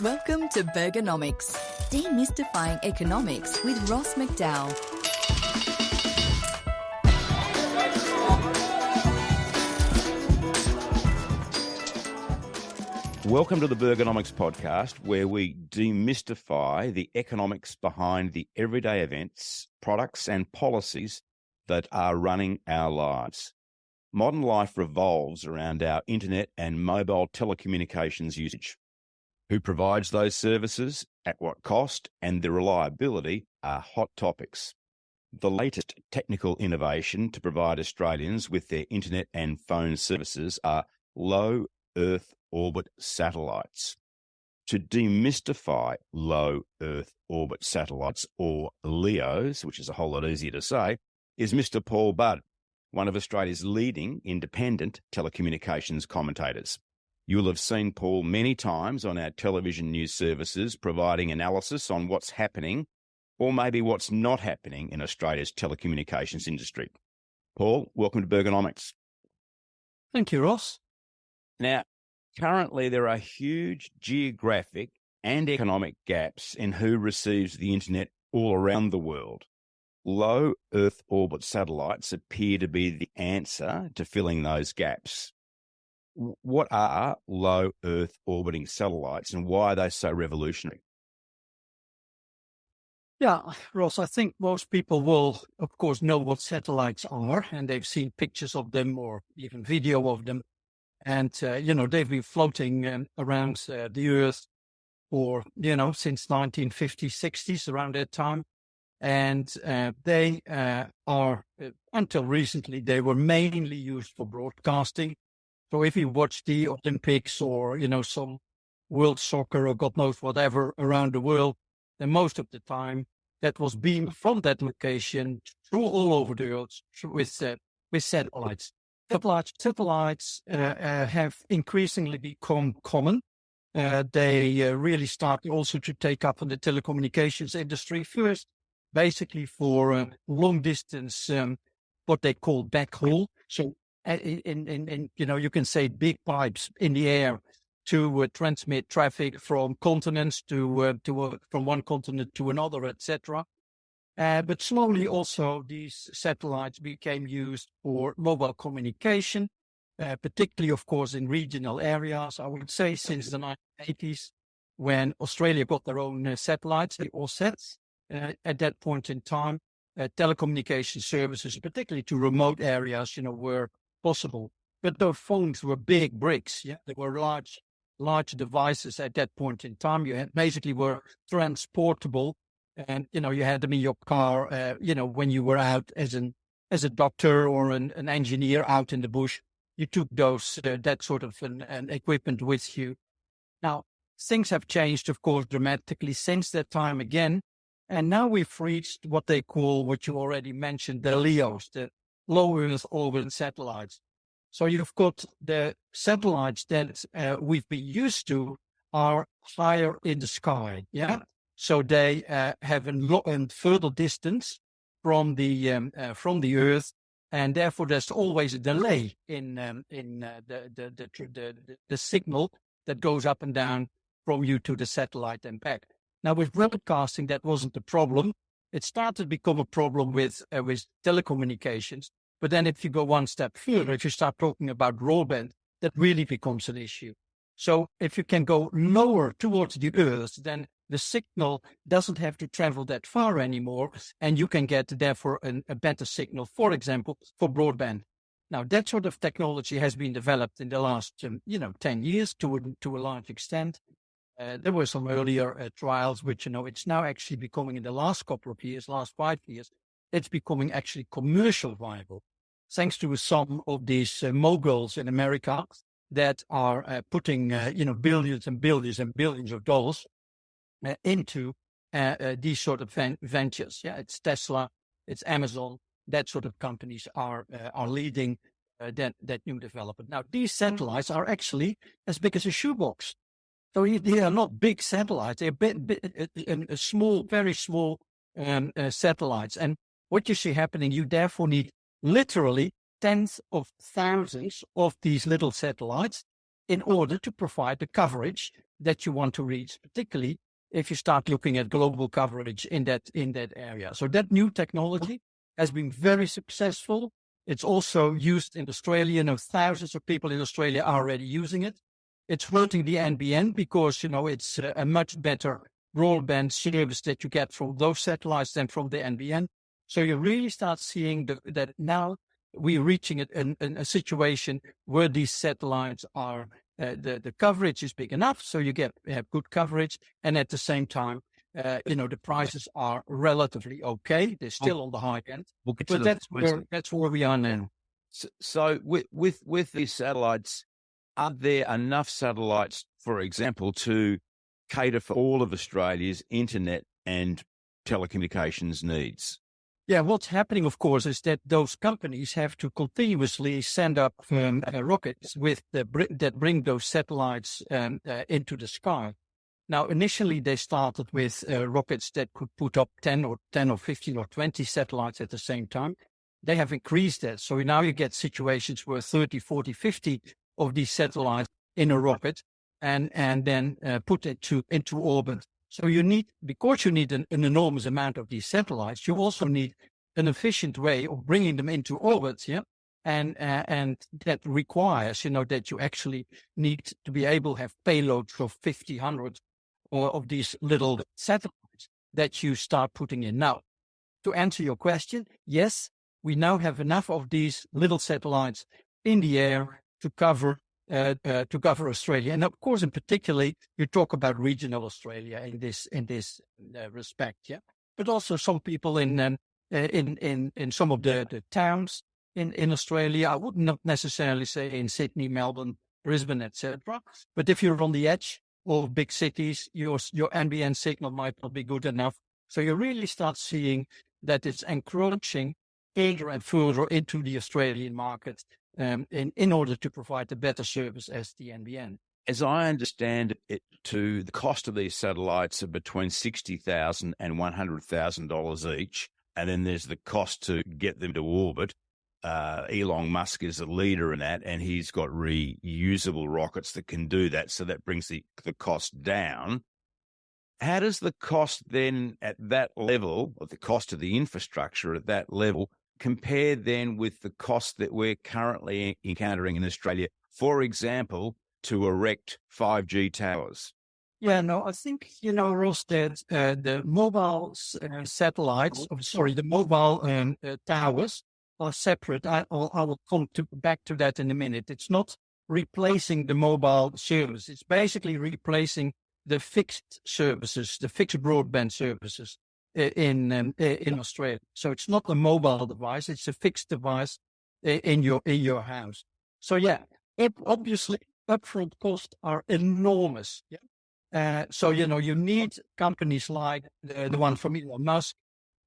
Welcome to Burgernomics, demystifying economics with Ross McDowell. Welcome to the Burgernomics podcast, where we demystify the economics behind the everyday events, products and policies that are running our lives. Modern life revolves around our internet and mobile telecommunications usage. Who provides those services, at what cost, and their reliability are hot topics. The latest technical innovation to provide Australians with their internet and phone services are low Earth orbit satellites. To demystify low Earth orbit satellites, or LEOs, which is a whole lot easier to say, is Mr. Paul Budd, one of Australia's leading independent telecommunications commentators. You'll have seen Paul many times on our television news services providing analysis on what's happening or maybe what's not happening in Australia's telecommunications industry. Paul, welcome to Burgernomics. Thank you, Ross. Now, currently there are huge geographic and economic gaps in who receives the internet all around the world. Low Earth orbit satellites appear to be the answer to filling those gaps. What are low Earth orbiting satellites and why are they so revolutionary? Yeah, Ross, I think most people will, of course, know what satellites are, and they've seen pictures of them or even video of them. And, they've been floating around the Earth for, since 1950s, 60s, around that time. And they are, until recently, they were mainly used for broadcasting. So if you watch the Olympics or, some world soccer or God knows whatever around the world, then most of the time that was beamed from that location through all over the Earth with satellites. Satellites have increasingly become common. They really started also to take up in the telecommunications industry first, basically for long distance, what they call backhaul. So you can say big pipes in the air to transmit traffic from continents from one continent to another, etc. But slowly also these satellites became used for mobile communication, particularly, of course, in regional areas. I would say since the 1980s, when Australia got their own satellites, the AUSats, at that point in time, telecommunication services, particularly to remote areas, were possible. But those phones were big bricks. Yeah, they were large devices at that point in time. You basically were transportable. And, you had them in your car, when you were out as a doctor or an engineer out in the bush, you took that sort of an equipment with you. Now, things have changed, of course, dramatically since that time again. And now we've reached what they call, what you already mentioned, the LEOs, the low Earth orbit satellites. So you've got the satellites that we've been used to are higher in the sky. Yeah. So they have a further distance from the Earth, and therefore there's always a delay in the signal that goes up and down from you to the satellite and back. Now with broadcasting, that wasn't a problem. It started to become a problem with telecommunications. But then if you go one step further, if you start talking about broadband, that really becomes an issue. So if you can go lower towards the Earth, then the signal doesn't have to travel that far anymore, and you can get, therefore, a better signal, for example, for broadband. Now, that sort of technology has been developed in the last, 10 years to a large extent. There were some earlier trials, which, it's now actually becoming, in the last couple of years, last 5 years, it's becoming actually commercial viable, thanks to some of these moguls in America that are putting, billions and billions and billions of dollars into these sort of ventures. Yeah, it's Tesla, it's Amazon, that sort of companies are leading that new development. Now, these satellites are actually as big as a shoebox. So they are not big satellites. They're small, very small satellites. And what you see happening, you therefore need literally tens of thousands of these little satellites in order to provide the coverage that you want to reach, particularly if you start looking at global coverage in that area. So that new technology has been very successful. It's also used in Australia. Thousands of people in Australia are already using it. It's hurting the NBN because, it's a much better broadband service that you get from those satellites than from the NBN. So you really start seeing that now we're reaching a situation where these satellites are, the coverage is big enough, so you have good coverage, and at the same time, the prices are relatively okay. They're still on the high end, But that's where we are now. So with these satellites, are there enough satellites, for example, to cater for all of Australia's internet and telecommunications needs? Yeah, what's happening, of course, is that those companies have to continuously send up rockets that bring those satellites into the sky. Now, initially, they started with rockets that could put up 10 or 15 or 20 satellites at the same time. They have increased that. So now you get situations where 30, 40, 50 of these satellites in a rocket and then put it into orbit. So because you need an enormous amount of these satellites, you also need an efficient way of bringing them into orbit, yeah? And that requires, that you actually need to be able to have payloads of 50, 100 of these little satellites that you start putting in. Now, to answer your question, yes, we now have enough of these little satellites in the air to cover Australia, and of course, in particular, you talk about regional Australia in this respect, yeah. But also some people in some of the towns in Australia. I would not necessarily say in Sydney, Melbourne, Brisbane, etc. But if you're on the edge of big cities, your NBN signal might not be good enough. So you really start seeing that it's encroaching further and further into the Australian market. In order to provide a better service as the NBN. As I understand it, the cost of these satellites are between $60,000 and $100,000 each, and then there's the cost to get them to orbit. Elon Musk is a leader in that, and he's got reusable rockets that can do that, so that brings the cost down. How does the cost then at that level, or the cost of the infrastructure at that level, compare then with the cost that we're currently encountering in Australia, for example, to erect 5G towers? Yeah, no, I think, Ross, that the mobile satellites, the mobile towers are separate. I will come back to that in a minute. It's not replacing the mobile service. It's basically replacing the fixed services, the fixed broadband services in Australia. So it's not a mobile device; it's a fixed device in your house. So yeah, obviously upfront costs are enormous. Yeah. So you need companies like the one from Elon Musk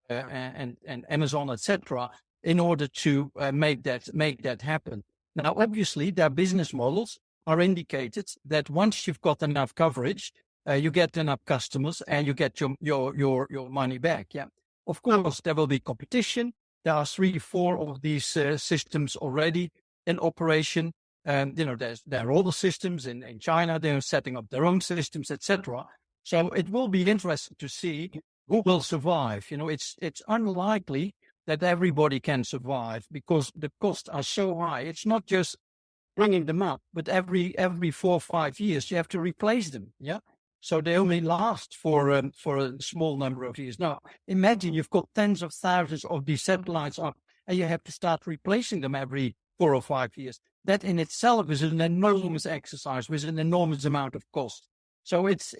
and Amazon, etc., in order to make that happen. Now, obviously, their business models are indicated that once you've got enough coverage, you get enough customers and you get your money back. Yeah. Of course, there will be competition. There are 3-4 of these systems already in operation. There are other systems in China. They're setting up their own systems, etc. So it will be interesting to see who will survive. It's unlikely that everybody can survive because the costs are so high. It's not just bringing them up, but every 4 or 5 years you have to replace them. Yeah. So they only last for a small number of years. Now, imagine you've got tens of thousands of these satellites up and you have to start replacing them every 4 or 5 years. That in itself is an enormous exercise with an enormous amount of cost. So it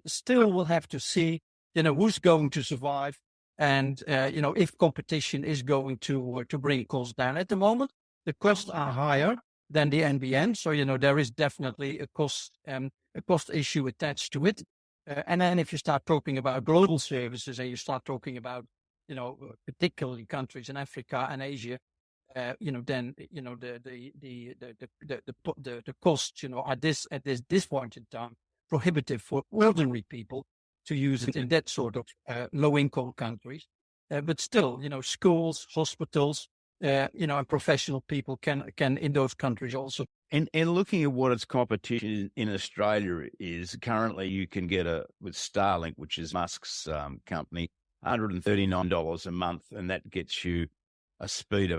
still will have to see, who's going to survive and, if competition is going to bring costs down. At the moment, the costs are higher than the NBN. So, there is definitely a cost issue attached to it. And then if you start talking about global services and you start talking about, particularly countries in Africa and Asia, then, the costs, at this point in time, prohibitive for ordinary people to use it in that sort of low income countries. But still, schools, hospitals, and professional people can in those countries also. And looking at what its competition in Australia is, currently you can get with Starlink, which is Musk's company, $139 a month, and that gets you a speed of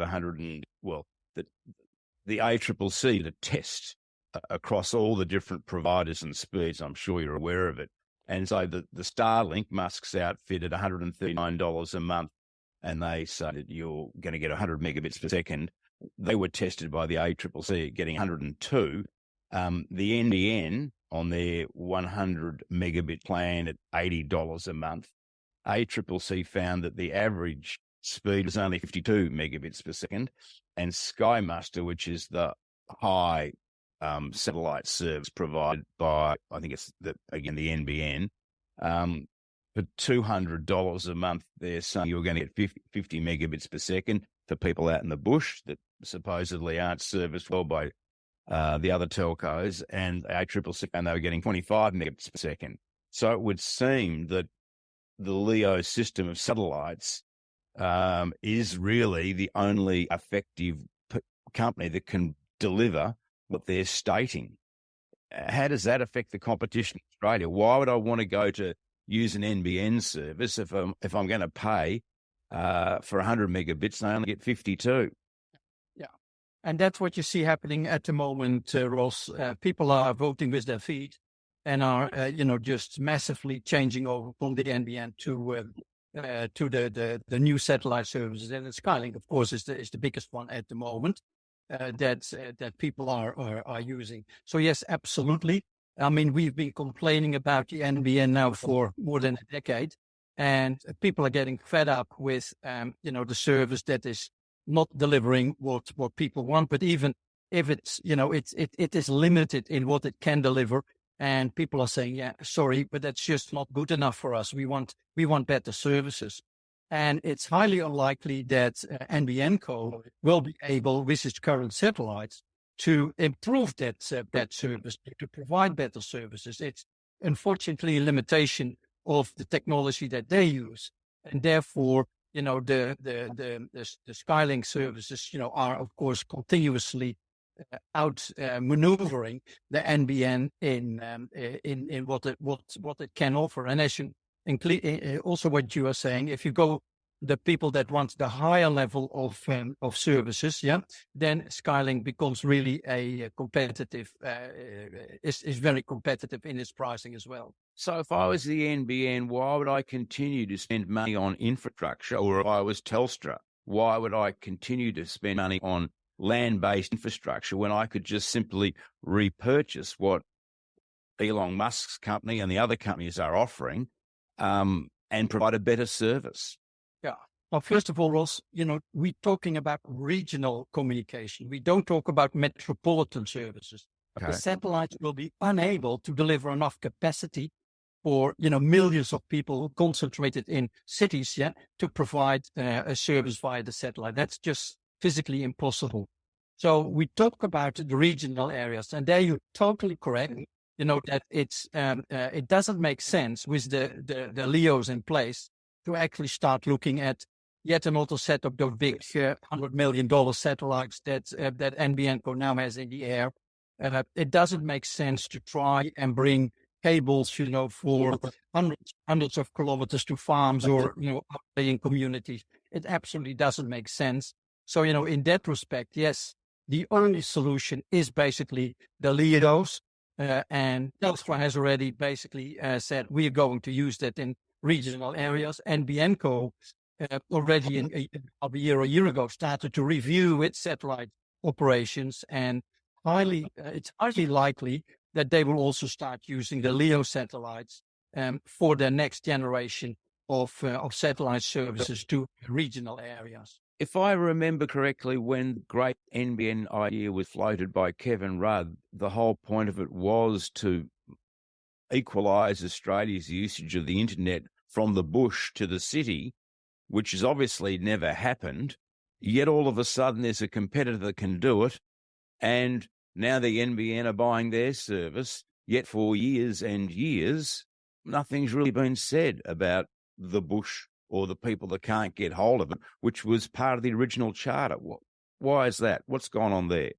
the ACCC to test across all the different providers and speeds. I'm sure you're aware of it. And so the Starlink, Musk's outfit, at $139 a month, and they say that you're going to get 100 megabits per second. They were tested by the ACCC at getting 102. The NBN on their 100 megabit plan at $80 a month, ACCC found that the average speed was only 52 megabits per second, and SkyMuster, which is the high satellite service provided by, I think it's the NBN, for $200 a month, they're saying you're going to get 50 megabits per second for people out in the bush that supposedly aren't serviced well by the other telcos, and ACCC found they were getting 25 megabits per second. So it would seem that the LEO system of satellites is really the only effective company that can deliver what they're stating. How does that affect the competition in Australia? Why would I want to go to use an NBN service if I'm going to pay for 100 megabits and I only get 52? Yeah, and that's what you see happening at the moment, Ross. People are voting with their feet and are, just massively changing over from the NBN to the new satellite services. And Skylink, of course, is the biggest one at the moment that people are using. So yes, absolutely. I mean, we've been complaining about the NBN now for more than a decade, and people are getting fed up with, the service that is not delivering what people want. But even if it's, it is limited in what it can deliver, and people are saying, yeah, sorry, but that's just not good enough for us. We want better services. And it's highly unlikely that NBN Co will be able, with its current satellites, to improve that service, to provide better services. It's unfortunately a limitation of the technology that they use, and therefore, the Skylink services, are of course continuously out maneuvering the NBN in what it can offer. And as you also what you are saying, if you go the people that want the higher level of services, then Skylink becomes really a competitive, is very competitive in its pricing as well. So if I was the NBN, why would I continue to spend money on infrastructure? Or if I was Telstra, why would I continue to spend money on land-based infrastructure when I could just simply repurchase what Elon Musk's company and the other companies are offering and provide a better service? Yeah. Well, first of all, Ross, we're talking about regional communication. We don't talk about metropolitan services. Okay. The satellites will be unable to deliver enough capacity for, millions of people concentrated in cities, to provide a service via the satellite. That's just physically impossible. So we talk about the regional areas, and there you're totally correct. That it doesn't make sense with the LEOs in place to actually start looking at yet another set of those big $100 million satellites that NBN now has in the air. It doesn't make sense to try and bring cables, for hundreds of kilometers to farms or, in communities. It absolutely doesn't make sense. So, in that respect, yes, the only solution is basically the LEOs. And Telstra has already basically said we're going to use that in regional areas. NBN Co already a year ago started to review its satellite operations, and it's highly likely that they will also start using the LEO satellites for their next generation of satellite services to regional areas. If I remember correctly, when the great NBN idea was floated by Kevin Rudd, the whole point of it was to equalise Australia's usage of the internet from the bush to the city, which has obviously never happened. Yet all of a sudden there's a competitor that can do it, and now the NBN are buying their service, yet for years and years, nothing's really been said about the bush or the people that can't get hold of it, which was part of the original charter. Why is that? What's gone on there?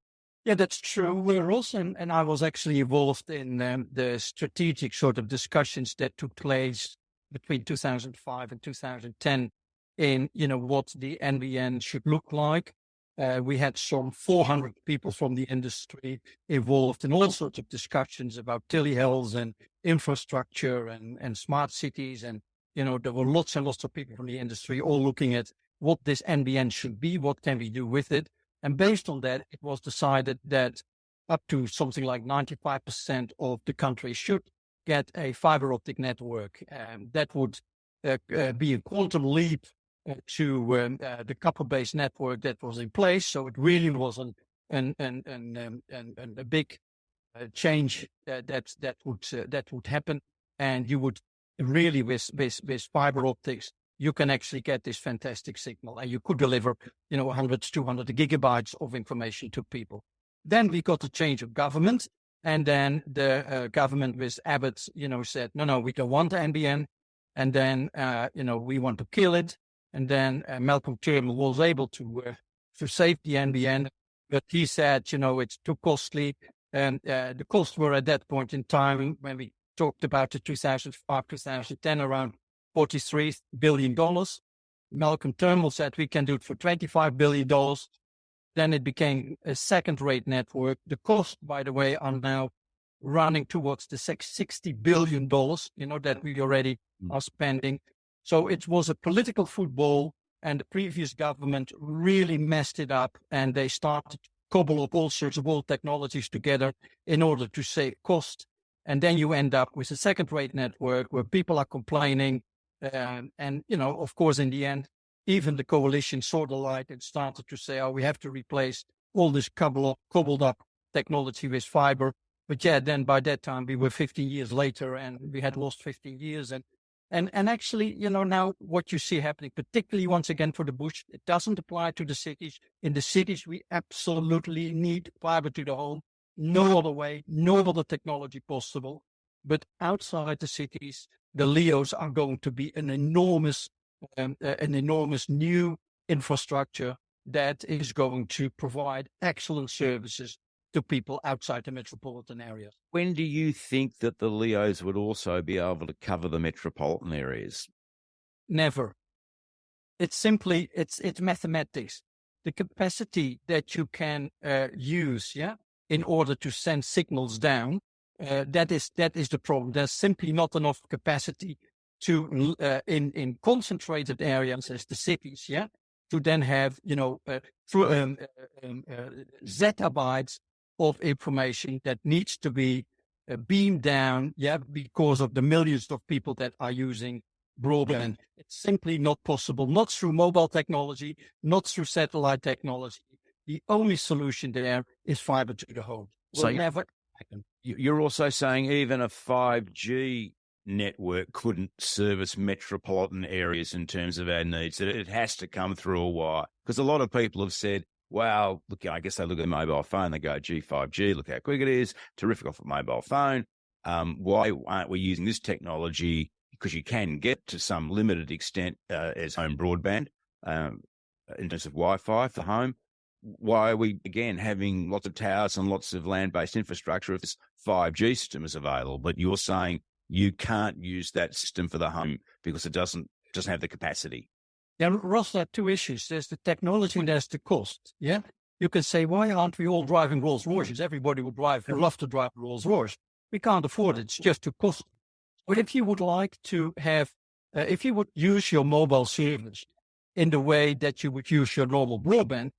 Yeah, that's true. We're also, and I was actually involved in the strategic sort of discussions that took place between 2005 and 2010 in, what the NBN should look like. We had some 400 people from the industry involved in all sorts of discussions about telehealth and infrastructure and smart cities. And, there were lots and lots of people from the industry all looking at what this NBN should be, what can we do with it. And based on that, it was decided that up to something like 95% of the country should get a fiber optic network. That would be a quantum leap to the copper-based network that was in place. So it really was a big change that would happen. And you would really, with fiber optics, you can actually get this fantastic signal, and you could deliver, 100 to 200 gigabytes of information to people. Then we got a change of government, and then the government with Abbott, said, no, we don't want the NBN. And then, we want to kill it. And then Malcolm Turnbull was able to save the NBN, but he said, it's too costly. And the costs were at that point in time, when we talked about the 2005, 2010, around $43 billion. Malcolm Turnbull said we can do it for $25 billion. Then it became a second-rate network. The costs, by the way, are now running towards the $60 billion, that we already are spending. So it was a political football, and the previous government really messed it up, and they started to cobble up all sorts of old technologies together in order to save cost. And then you end up with a second-rate network where people are complaining. And, of course, in the end, even the coalition saw the light and started to say, we have to replace all this cobbled up technology with fiber. But yeah, then by that time, we were 15 years later, and we had lost 15 years. And actually, now what you see happening, particularly once again for the bush, it doesn't apply to the cities. In the cities, we absolutely need fiber to the home. No other way, no other technology possible. But outside the cities, the LEOs are going to be an enormous new infrastructure that is going to provide excellent services to people outside the metropolitan areas. When do you think that the LEOs would also be able to cover the metropolitan areas? Never. It's simply, it's mathematics. The capacity that you can use, in order to send signals down, that is the problem. There's simply not enough capacity to in concentrated areas as the cities, to then have zettabytes of information that needs to be beamed down, because of the millions of people that are using broadband. It's simply not possible, not through mobile technology, not through satellite technology. The only solution there is fiber to the home. So never happen. You're also saying even a 5G network couldn't service metropolitan areas in terms of our needs, that it has to come through a wire. Because a lot of people have said, wow, look, I guess they look at a mobile phone, they go, gee, 5G, look how quick it is, terrific off a mobile phone. Why aren't we using this technology? Because you can get to some limited extent as home broadband in terms of Wi-Fi for home. Why are we, again, having lots of towers and lots of land-based infrastructure if this 5G system is available? But you're saying you can't use that system for the home because it doesn't have the capacity. Yeah, Ross, there are two issues. There's the technology and there's the cost. Yeah, you can say, why aren't we all driving Rolls Royces? Everybody would love to drive Rolls Royce. We can't afford it. It's just too costly. But if you would like to have, if you would use your mobile service in the way that you would use your normal broadband,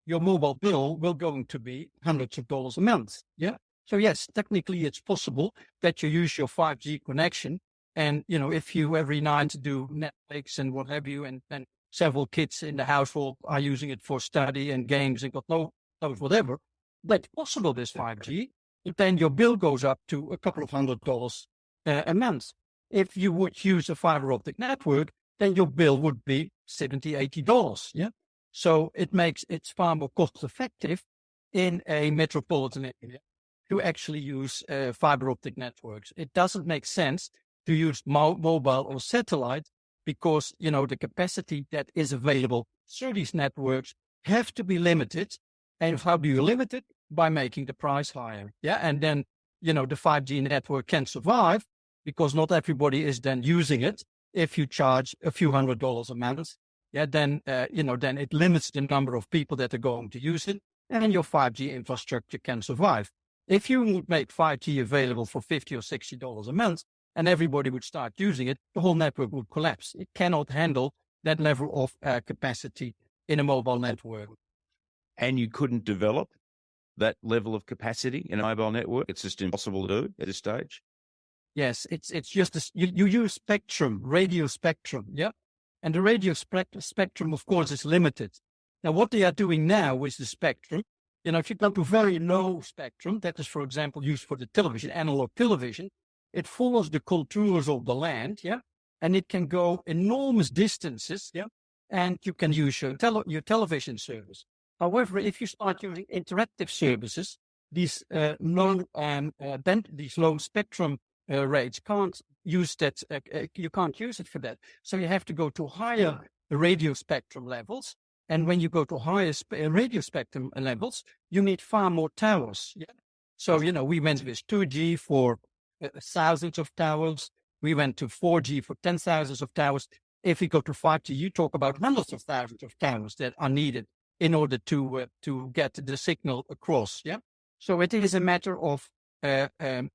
your mobile bill will going to be hundreds of dollars a month. Yeah. So yes, technically it's possible that you use your 5G connection. And, if you every night do Netflix and what have you, and several kids in the household are using it for study and games and God knows whatever, that's possible, this 5G. But then your bill goes up to a couple of $100 a month. If you would use a fiber optic network, then your bill would be $70, $80. Yeah. So it's far more cost effective in a metropolitan area to actually use fiber optic networks. It doesn't make sense to use mobile or satellite because, the capacity that is available through these networks have to be limited. And how do you limit it? By making the price higher. Yeah. And then, the 5G network can survive because not everybody is then using it. If you charge a few $100s a month, then it limits the number of people that are going to use it, and your 5G infrastructure can survive. If you would make 5G available for $50 or $60 a month, and everybody would start using it, the whole network would collapse. It cannot handle that level of capacity in a mobile network. And you couldn't develop that level of capacity in a mobile network? It's just impossible to do at this stage? Yes, it's just you use spectrum, radio spectrum, yeah? And the radio spectrum, of course, is limited. Now, what they are doing now with the spectrum, if you go to very low spectrum, that is, for example, used for the television, analog television, it follows the contours of the land, yeah? And it can go enormous distances, yeah? And you can use your television service. However, if you start using interactive services, these low spectrum rates can't use that. You can't use it for that. So you have to go to higher radio spectrum levels. And when you go to higher radio spectrum levels, you need far more towers. Yeah. So, we went with 2G for thousands of towers. We went to 4G for 10,000s of towers. If we go to 5G, you talk about hundreds of thousands of towers that are needed in order to get the signal across. Yeah. So it is a matter of the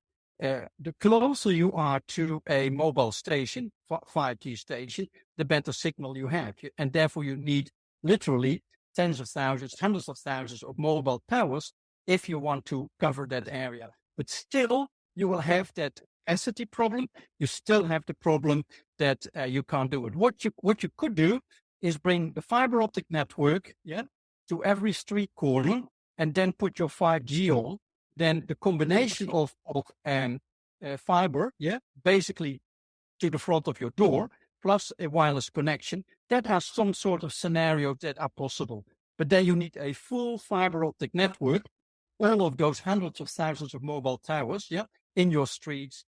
closer you are to a mobile station, 5G station, the better signal you have. And therefore you need literally tens of thousands, hundreds of thousands of mobile towers if you want to cover that area. But still, you will have that capacity problem. You still have the problem that you can't do it. What you could do is bring the fiber optic network, to every street corner, and then put your 5G on. Then the combination of fiber, basically to the front of your door, plus a wireless connection, that has some sort of scenarios that are possible. But then you need a full fiber optic network, all of those hundreds of thousands of mobile towers, in your streets,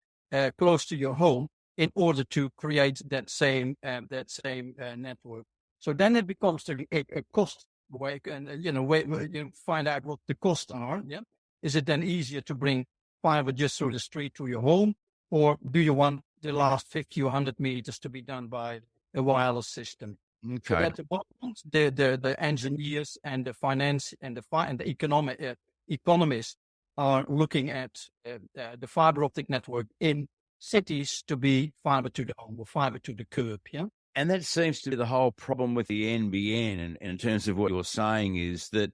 close to your home, in order to create that same network. So then it becomes a cost way, and you find out what the costs are. Yeah, is it then easier to bring fiber just through the street to your home, or do you want the last 50 or 100 meters to be done by a wireless system? Okay. So at the moment, the engineers and the finance and the economists are looking at the fiber optic network in cities to be fiber to the home or fiber to the curb. Yeah. And that seems to be the whole problem with the NBN. And in terms of what you're saying is that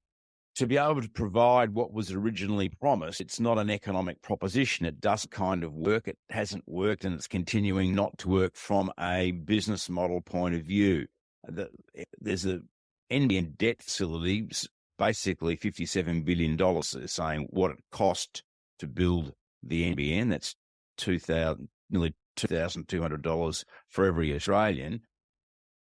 to be able to provide what was originally promised, it's not an economic proposition. It doesn't kind of work. It hasn't worked, and it's continuing not to work from a business model point of view. There's a NBN debt facility, basically $57 billion, saying what it cost to build the NBN. That's nearly $2,200 for every Australian.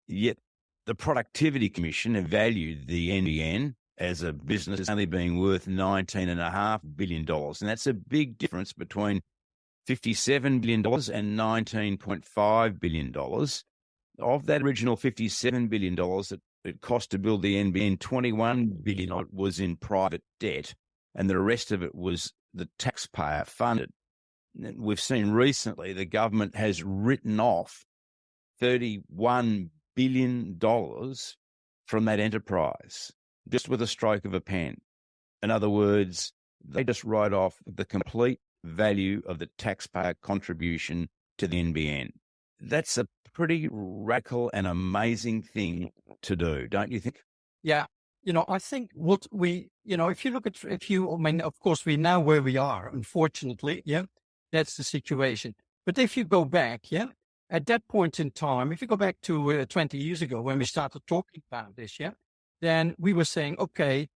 Yet the Productivity Commission have valued the NBN as a business as only being worth $19.5 billion. And that's a big difference between $57 billion and $19.5 billion. Of that original $57 billion that it cost to build the NBN, $21 billion was in private debt, and the rest of it was the taxpayer funded. We've seen recently the government has written off $31 billion from that enterprise, just with a stroke of a pen. In other words, they just write off the complete value of the taxpayer contribution to the NBN. That's a pretty radical and amazing thing to do, don't you think? Yeah. I think what we, if you look at, of course, we're now where we are, unfortunately. Yeah. That's the situation. But if you go back, at that point in time, if you go back to 20 years ago when we started talking about this, then we were saying, okay,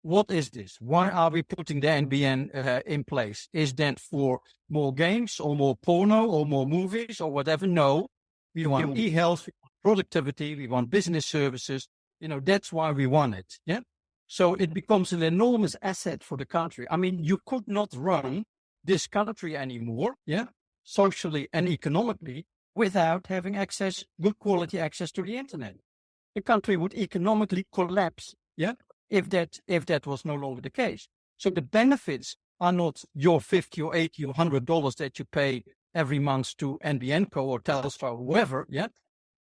what is this? Why are we putting the NBN in place? Is that for more games or more porno or more movies or whatever? No, we want e-health, we want productivity, we want business services. That's why we want it. Yeah. So it becomes an enormous asset for the country. I mean, you could not run this country anymore, socially and economically, without having access, good quality access to the internet. The country would economically collapse, if that was no longer the case. So the benefits are not your $50 or $80 or $100 that you pay every month to NBN Co or Telstra or whoever,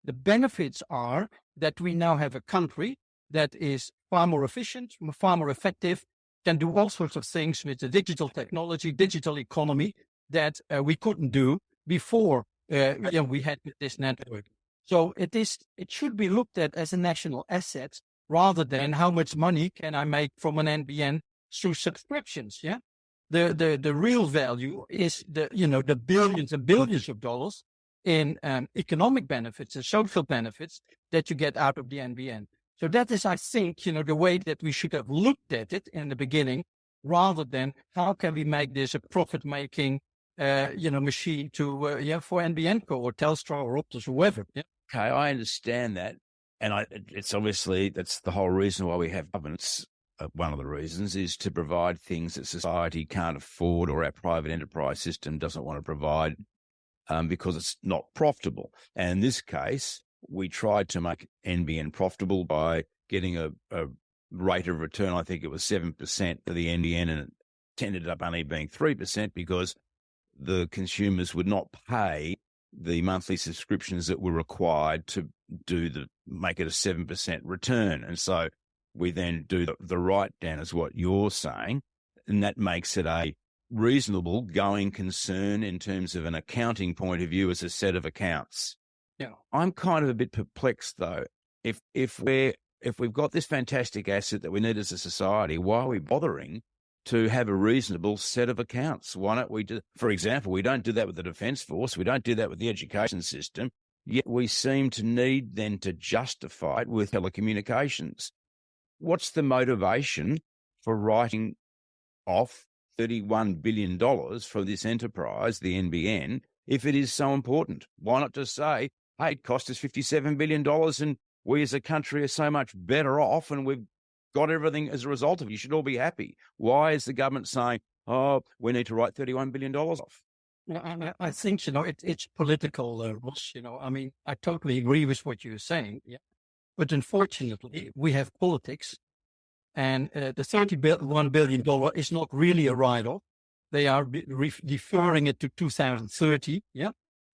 The benefits are that we now have a country that is far more efficient, far more effective, can do all sorts of things with the digital technology, digital economy that we couldn't do before we had this network. So it should be looked at as a national asset rather than how much money can I make from an NBN through subscriptions. The real value is the billions and billions of dollars in economic benefits and social benefits that you get out of the NBN. So that is, I think, the way that we should have looked at it in the beginning, rather than how can we make this a profit-making, machine for NBN Co or Telstra or Optus or whoever. Yeah. Okay, I understand that, and it's obviously that's the whole reason why we have governments. One of the reasons is to provide things that society can't afford or our private enterprise system doesn't want to provide because it's not profitable. And in this case, we tried to make NBN profitable by getting a rate of return. I think it was 7% for the NBN, and it ended up only being 3% because the consumers would not pay the monthly subscriptions that were required to make it a 7% return. And so we then do the write down, is what you're saying, and that makes it a reasonable going concern in terms of an accounting point of view as a set of accounts. Yeah. I'm kind of a bit perplexed though. If we've got this fantastic asset that we need as a society, why are we bothering to have a reasonable set of accounts? Why don't we do, for example, we don't do that with the Defence Force, we don't do that with the education system, yet we seem to need then to justify it with telecommunications. What's the motivation for writing off $31 billion for this enterprise, the NBN, if it is so important? Why not just say, hey, it cost us $57 billion and we as a country are so much better off and we've got everything as a result of it. You should all be happy. Why is the government saying, oh, we need to write $31 billion off? I think, it's political, Ross. I mean, I totally agree with what you're saying. Yeah. But unfortunately, we have politics, and the $31 billion is not really a write-off. They are deferring it to 2030,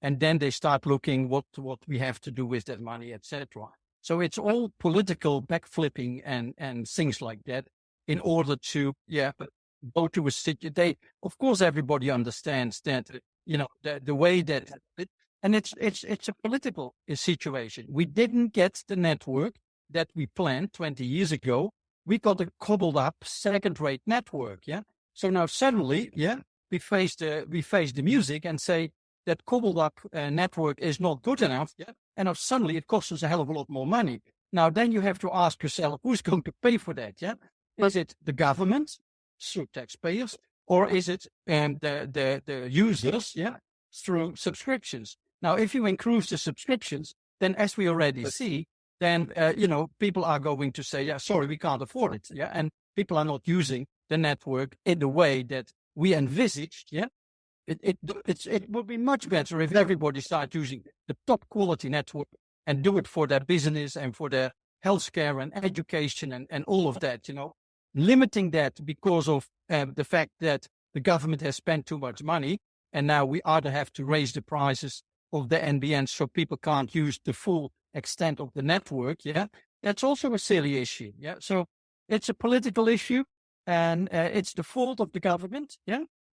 and then they start looking what we have to do with that money, etc. So it's all political backflipping and things like that in order to go to a situation. Of course, everybody understands that the way that. And it's a political situation. We didn't get the network that we planned 20 years ago. We got a cobbled up second-rate network. So now suddenly, we face the music and say that cobbled up network is not good enough. And now suddenly it costs us a hell of a lot more money. Now then you have to ask yourself, who's going to pay for that? Is it the government through taxpayers, or is it the users? Through subscriptions. Now, if you increase the subscriptions, then as we already see, then, people are going to say, sorry, we can't afford it. And people are not using the network in the way that we envisaged. It would be much better if everybody started using the top quality network and do it for their business and for their healthcare and education and all of that, limiting that because of the fact that the government has spent too much money. And now we either have to raise the prices of the NBN so people can't use the full extent of the network. That's also a silly issue. So it's a political issue, and it's the fault of the government.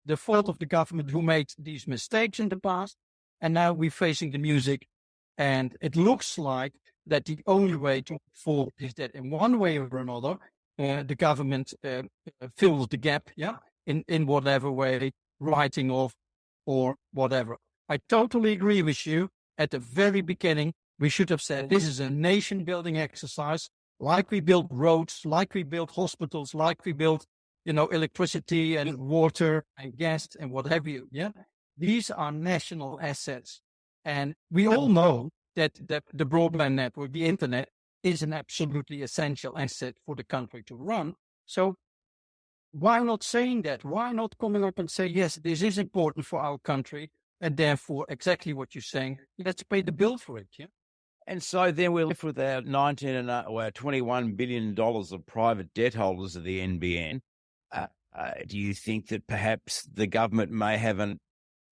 The fault of the government who made these mistakes in the past. And now we're facing the music, and it looks like that the only way to afford is that in one way or another, the government fills the gap. In whatever way, writing off or whatever. I totally agree with you. At the very beginning, we should have said this is a nation-building exercise, like we built roads, like we built hospitals, like we built, electricity and water and gas and what have you. These are national assets. And we all know that the broadband network, the internet, is an absolutely essential asset for the country to run. So why not saying that? Why not coming up and say, yes, this is important for our country. And therefore, exactly what you're saying, let's pay the bill for it. Yeah. And so then we're left with our $21 billion of private debt holders of the NBN. Do you think that perhaps the government may have a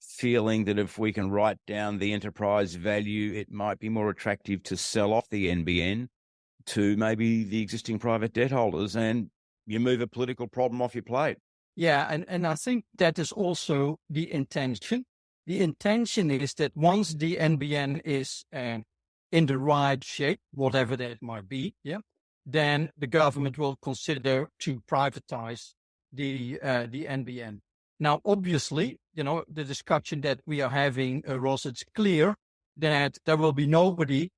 feeling that if we can write down the enterprise value, it might be more attractive to sell off the NBN to maybe the existing private debt holders, and you move a political problem off your plate? Yeah, and I think that is also the intention. The intention is that once the NBN is in the right shape, whatever that might be, yeah, then the government will consider to privatize the NBN. Now, obviously, the discussion that we are having, Ross, it's clear that there will be nobody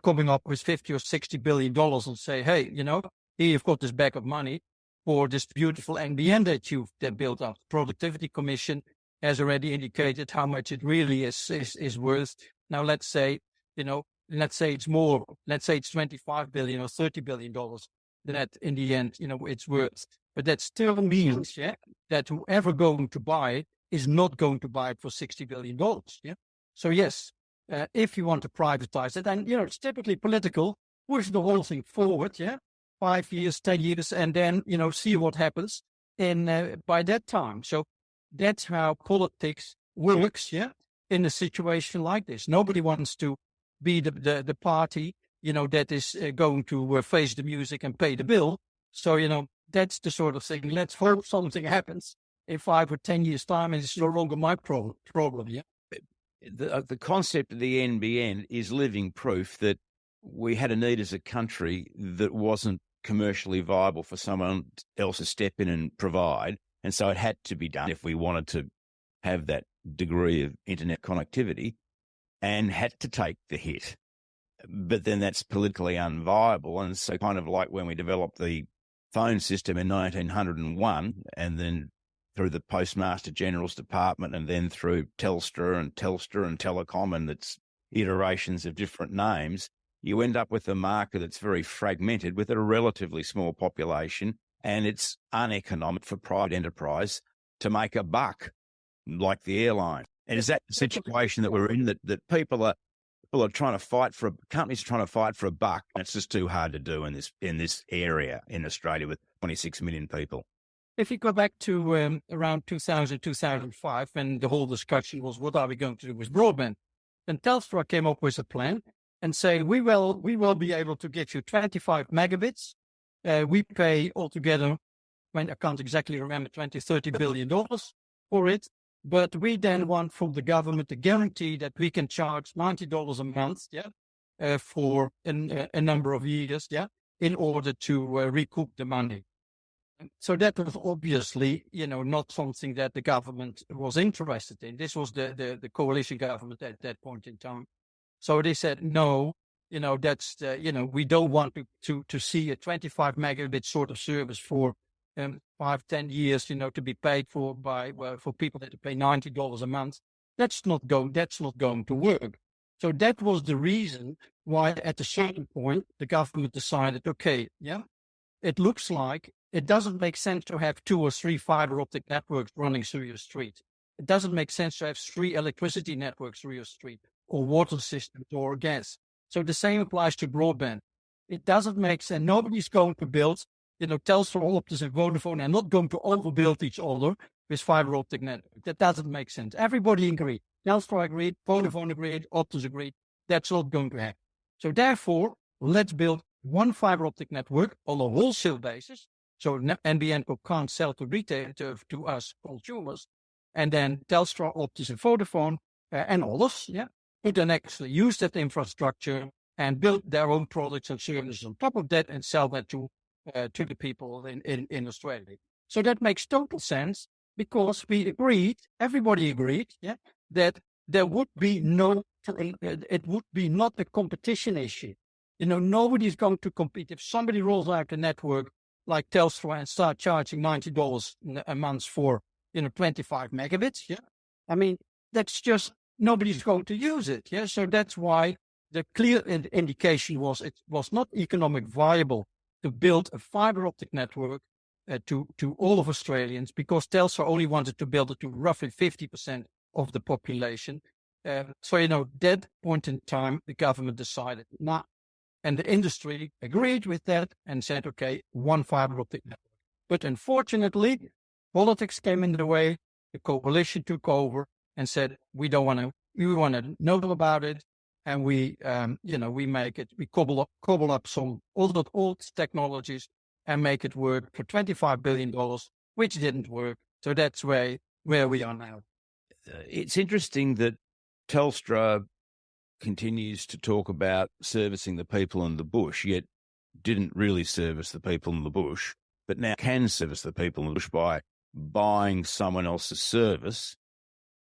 coming up with $50 or $60 billion and say, hey, here you've got this bag of money for this beautiful NBN that you've built up. The Productivity Commission has already indicated how much it really is worth. Now, let's say it's more. Let's say it's $25 billion or $30 billion that in the end, it's worth. But that still means, that whoever going to buy it is not going to buy it for $60 billion. Yeah. So yes, if you want to privatize it, and it's typically political, push the whole thing forward. Yeah. 5 years, 10 years, and then, see what happens by that time. So that's how politics works, in a situation like this. Nobody wants to be the party, that is going to face the music and pay the bill. So, that's the sort of thing. Let's hope something happens in 5 or 10 years' time, and it's no longer my problem, yeah. The concept of the NBN is living proof that we had a need as a country that wasn't commercially viable for someone else to step in and provide. And so it had to be done if we wanted to have that degree of internet connectivity, and had to take the hit. But then that's politically unviable. And so kind of like when we developed the phone system in 1901, and then through the Postmaster General's Department, and then through Telstra and Telecom and its iterations of different names, you end up with a market that's very fragmented with a relatively small population, and it's uneconomic for private enterprise to make a buck like the airline. And is that the situation that we're in, that people are trying to fight for, companies are trying to fight for a buck, and it's just too hard to do in this area in Australia with 26 million people? If you go back to around 2000, 2005, and the whole discussion was, what are we going to do with broadband? Then Telstra came up with a plan and say, we will be able to get you 25 megabits. We pay altogether, I can't exactly remember, $20-30 billion for it. But we then want from the government a guarantee that we can charge $90 a month, for a number of years, in order to recoup the money. So that was obviously, not something that the government was interested in. This was the coalition government at that point in time. So they said, no, that's, we don't want to see a 25 megabit sort of service for 5-10 years, to be paid for for people that pay $90 a month. That's not going to work. So that was the reason why at a certain point the government decided, okay, it looks like it doesn't make sense to have 2 or 3 fiber optic networks running through your street. It doesn't make sense to have 3 electricity networks through your street, or water systems, or gas. So the same applies to broadband. It doesn't make sense. Nobody's going to build, Telstra, Optus, and Vodafone are not going to overbuild each other with fiber optic network. That doesn't make sense. Everybody agreed. Telstra agreed, Vodafone agreed, Optus agreed. That's not going to happen. So therefore, let's build one fiber optic network on a wholesale basis. So NBN can't sell to retail to us consumers, and then Telstra, Optus, and Vodafone and others, who then actually use that infrastructure and build their own products and services on top of that and sell that to the people in Australia. So that makes total sense, because everybody agreed, that there would be it would be not a competition issue. Nobody's going to compete. If somebody rolls out a network like Telstra and start charging $90 a month for, 25 megabits, that's just, nobody's going to use it. So that's why the clear indication was it was not economic viable to build a fiber optic network to all of Australians, because Telstra only wanted to build it to roughly 50% of the population. So, that point in time, the government decided not, and the industry agreed with that and said, okay, one fiber optic network. But unfortunately, politics came in the way. The coalition took over and said, we want to know about it. And we cobble up some old technologies and make it work for $25 billion, which didn't work. So that's where we are now. It's interesting that Telstra continues to talk about servicing the people in the bush, yet didn't really service the people in the bush, but now can service the people in the bush by buying someone else's service.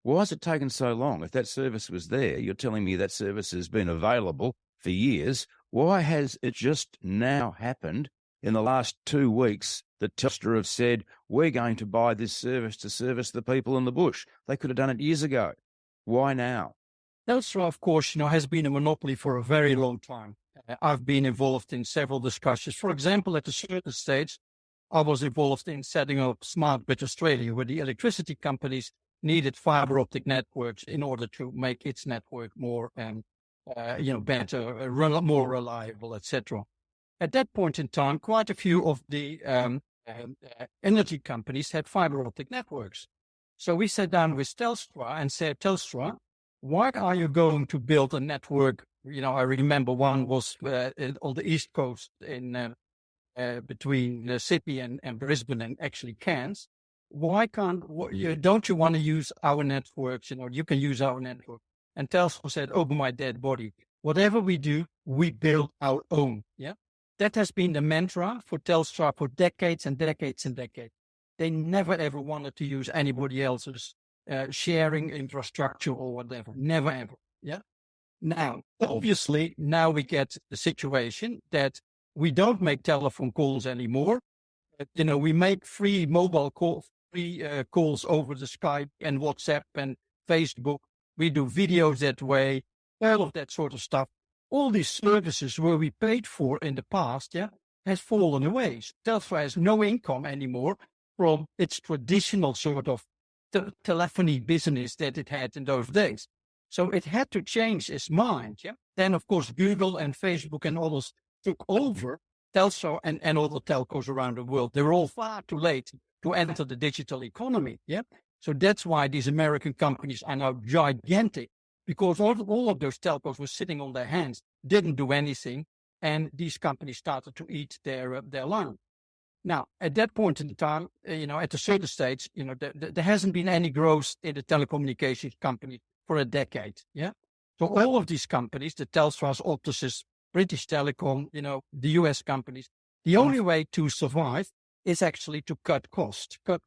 Why has it taken so long? If that service was there, you're telling me that service has been available for years. Why has it just now happened in the last 2 weeks that Telstra have said, we're going to buy this service to service the people in the bush? They could have done it years ago. Why now? Telstra, of course, has been a monopoly for a very long time. I've been involved in several discussions. For example, at a certain stage, I was involved in setting up Smart Grid Australia, where the electricity companies needed fiber optic networks in order to make its network more, better, more reliable, etc. At that point in time, quite a few of the energy companies had fiber optic networks. So we sat down with Telstra and said, Telstra, why are you going to build a network? I remember one was on the East Coast in between Sydney and Brisbane and actually Cairns. Why don't you want to use our networks? You can use our network. And Telstra said, over my dead body, whatever we do, we build our own. Yeah. That has been the mantra for Telstra for decades and decades and decades. They never ever wanted to use anybody else's sharing infrastructure or whatever. Never ever. Yeah. Now, obviously, now we get the situation that we don't make telephone calls anymore. We make free mobile calls over the Skype and WhatsApp and Facebook. We do videos that way, all of that sort of stuff. All these services where we paid for in the past, has fallen away. Telstra has no income anymore from its traditional sort of telephony business that it had in those days. So it had to change its mind. Yeah. Then, of course, Google and Facebook and others took over Telstra and other telcos around the world. They were all far too late to enter the digital economy. Yeah. So that's why these American companies are now gigantic, because all of those telcos were sitting on their hands, didn't do anything, and these companies started to eat their line. Now, at that point in time, at a certain stage, there hasn't been any growth in the telecommunications company for a decade. Yeah. So all of these companies, the Telstras, Optuses, British Telecom, the US companies, the only way to survive is actually to cut cost. Yeah.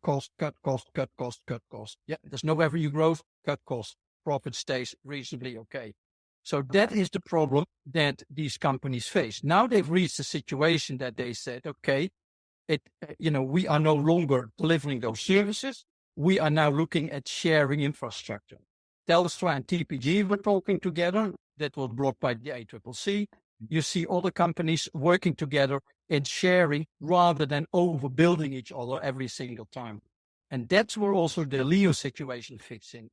There's no revenue growth, cut cost. Profit stays reasonably okay. So that is the problem that these companies face. Now they've reached a situation that they said, okay, we are no longer delivering those services. We are now looking at sharing infrastructure. Telstra and TPG were talking together. That was blocked by the ACCC. You see other companies working together in sharing rather than overbuilding each other every single time. And that's where also the LEO situation fits in.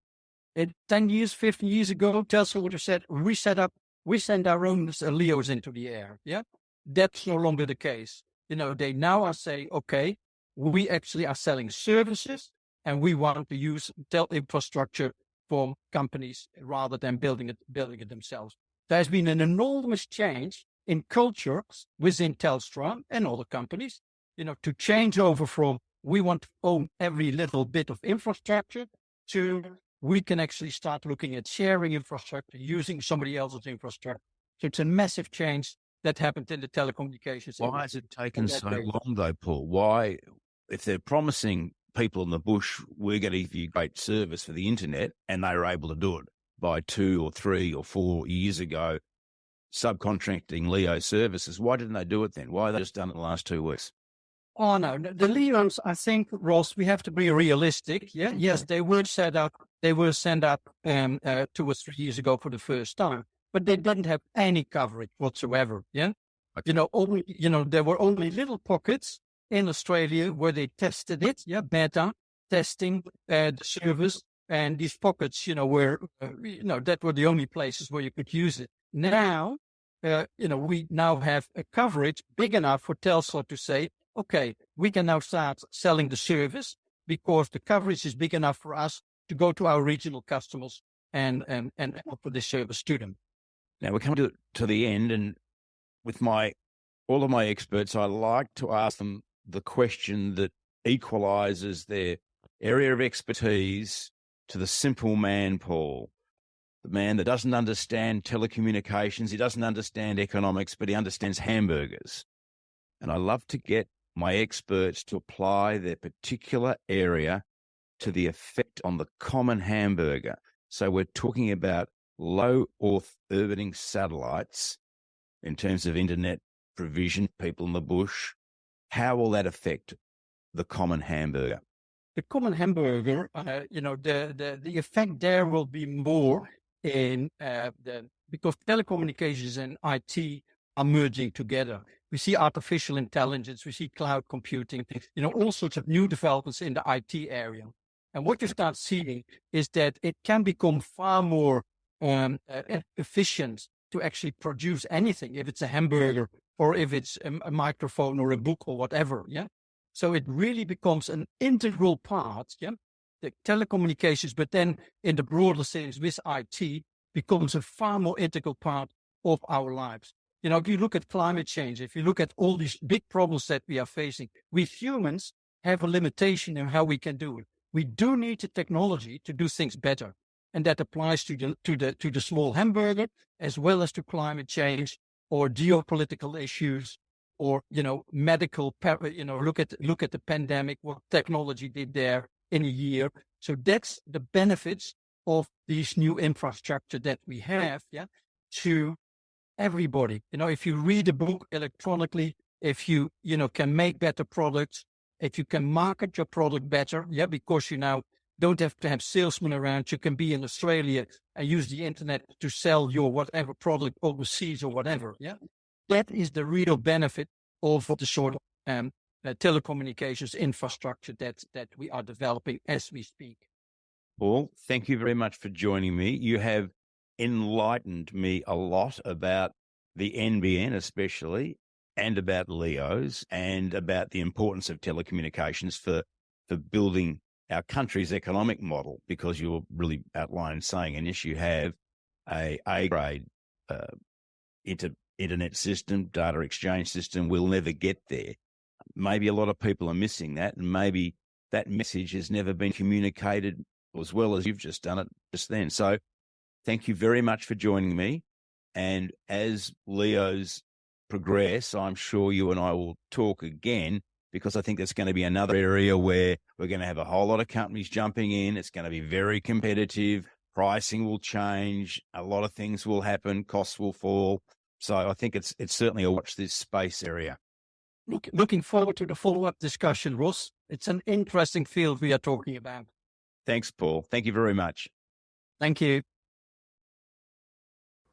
10 years, 15 years ago, Telstra would have said, we send our own LEOs into the air. Yeah. That's no longer the case. They now are saying, okay, we actually are selling services and we want to use infrastructure from companies rather than building it themselves. There has been an enormous change in culture within Telstra and other companies, to change over from we want to own every little bit of infrastructure to we can actually start looking at sharing infrastructure, using somebody else's infrastructure. So it's a massive change that happened in the telecommunications. Why has it taken so long though, Paul? Why, if they're promising people in the bush, we're going to give you great service for the internet, and they were able to do it by 2 or 3 or 4 years ago, subcontracting LEO services, why didn't they do it then? Why have they just done it in the last 2 weeks? Oh, no. The LEOs, I think, Ross, we have to be realistic. Yeah. Yes, they were set up 2 or 3 years ago for the first time, but they didn't have any coverage whatsoever. Yeah. Okay. There were only little pockets in Australia where they tested it. Yeah. Beta testing the service. And these pockets, were, that were the only places where you could use it. Now, we now have a coverage big enough for Telstra to say, okay, we can now start selling the service because the coverage is big enough for us to go to our regional customers and offer this service to them. Now we're coming to the end, and with all of my experts, I like to ask them the question that equalises their area of expertise to the simple man, Paul, the man that doesn't understand telecommunications, he doesn't understand economics, but he understands hamburgers. And I love to get my experts to apply their particular area to the effect on the common hamburger. So we're talking about low Earth orbiting satellites in terms of internet provision, people in the bush. How will that affect the common hamburger? The common hamburger, the effect there will be more in because telecommunications and IT are merging together. We see artificial intelligence, we see cloud computing, all sorts of new developments in the IT area. And what you start seeing is that it can become far more efficient to actually produce anything, if it's a hamburger or if it's a microphone or a book or whatever. Yeah. So it really becomes an integral part, the telecommunications, but then in the broader sense with IT becomes a far more integral part of our lives. If you look at climate change, if you look at all these big problems that we are facing, we humans have a limitation in how we can do it. We do need the technology to do things better. And that applies to the small hamburger as well as to climate change or geopolitical issues. Or medical. Look at the pandemic. What technology did there in a year. So that's the benefits of these new infrastructure that we have. Yeah, to everybody. If you read a book electronically, if you can make better products, if you can market your product better. Yeah, because you now don't have to have salesmen around. You can be in Australia and use the internet to sell your whatever product overseas or whatever. Yeah. That is the real benefit of the sort of telecommunications infrastructure that we are developing as we speak. Paul, thank you very much for joining me. You have enlightened me a lot about the NBN especially, and about LEOs, and about the importance of telecommunications for building our country's economic model, because you were really outlining saying, and yes, you have a A-grade internet system, data exchange system. We'll never get there. Maybe a lot of people are missing that, and maybe that message has never been communicated as well as you've just done it just then. So thank you very much for joining me. And as LEOs progress, I'm sure you and I will talk again, because I think there's going to be another area where we're going to have a whole lot of companies jumping in. It's going to be very competitive. Pricing will change. A lot of things will happen. Costs will fall. So I think it's certainly a watch this space area. Looking forward to the follow-up discussion, Ross. It's an interesting field we are talking about. Thanks, Paul. Thank you very much. Thank you.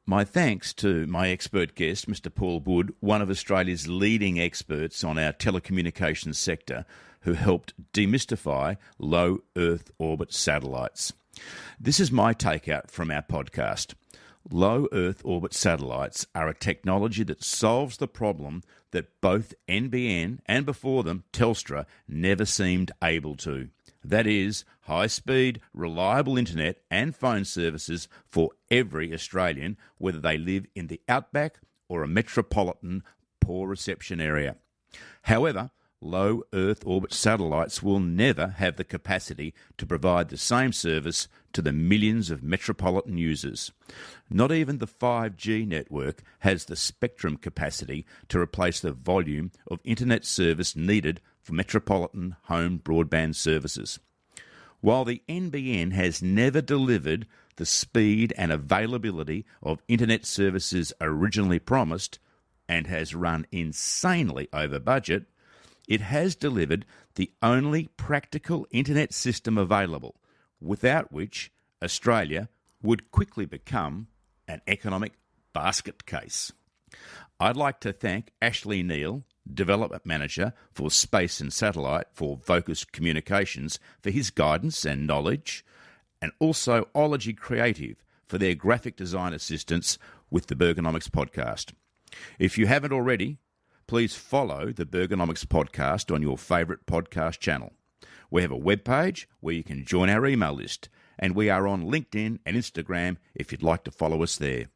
My thanks to my expert guest, Mr. Paul Wood, one of Australia's leading experts on our telecommunications sector, who helped demystify low Earth orbit satellites. This is my takeout from our podcast. Low Earth orbit satellites are a technology that solves the problem that both NBN and before them Telstra never seemed able to. That is, high-speed, reliable internet and phone services for every Australian, whether they live in the outback or a metropolitan poor reception area. However, low Earth orbit satellites will never have the capacity to provide the same service to the millions of metropolitan users. Not even the 5G network has the spectrum capacity to replace the volume of internet service needed for metropolitan home broadband services. While the NBN has never delivered the speed and availability of internet services originally promised, and has run insanely over budget, it has delivered the only practical internet system available, without which Australia would quickly become an economic basket case. I'd like to thank Ashley Neal, Development Manager for Space and Satellite for Vocus Communications, for his guidance and knowledge, and also Ology Creative for their graphic design assistance with the Bergonomics podcast. If you haven't already, please follow the Bergonomics podcast on your favourite podcast channel. We have a webpage where you can join our email list, and we are on LinkedIn and Instagram if you'd like to follow us there.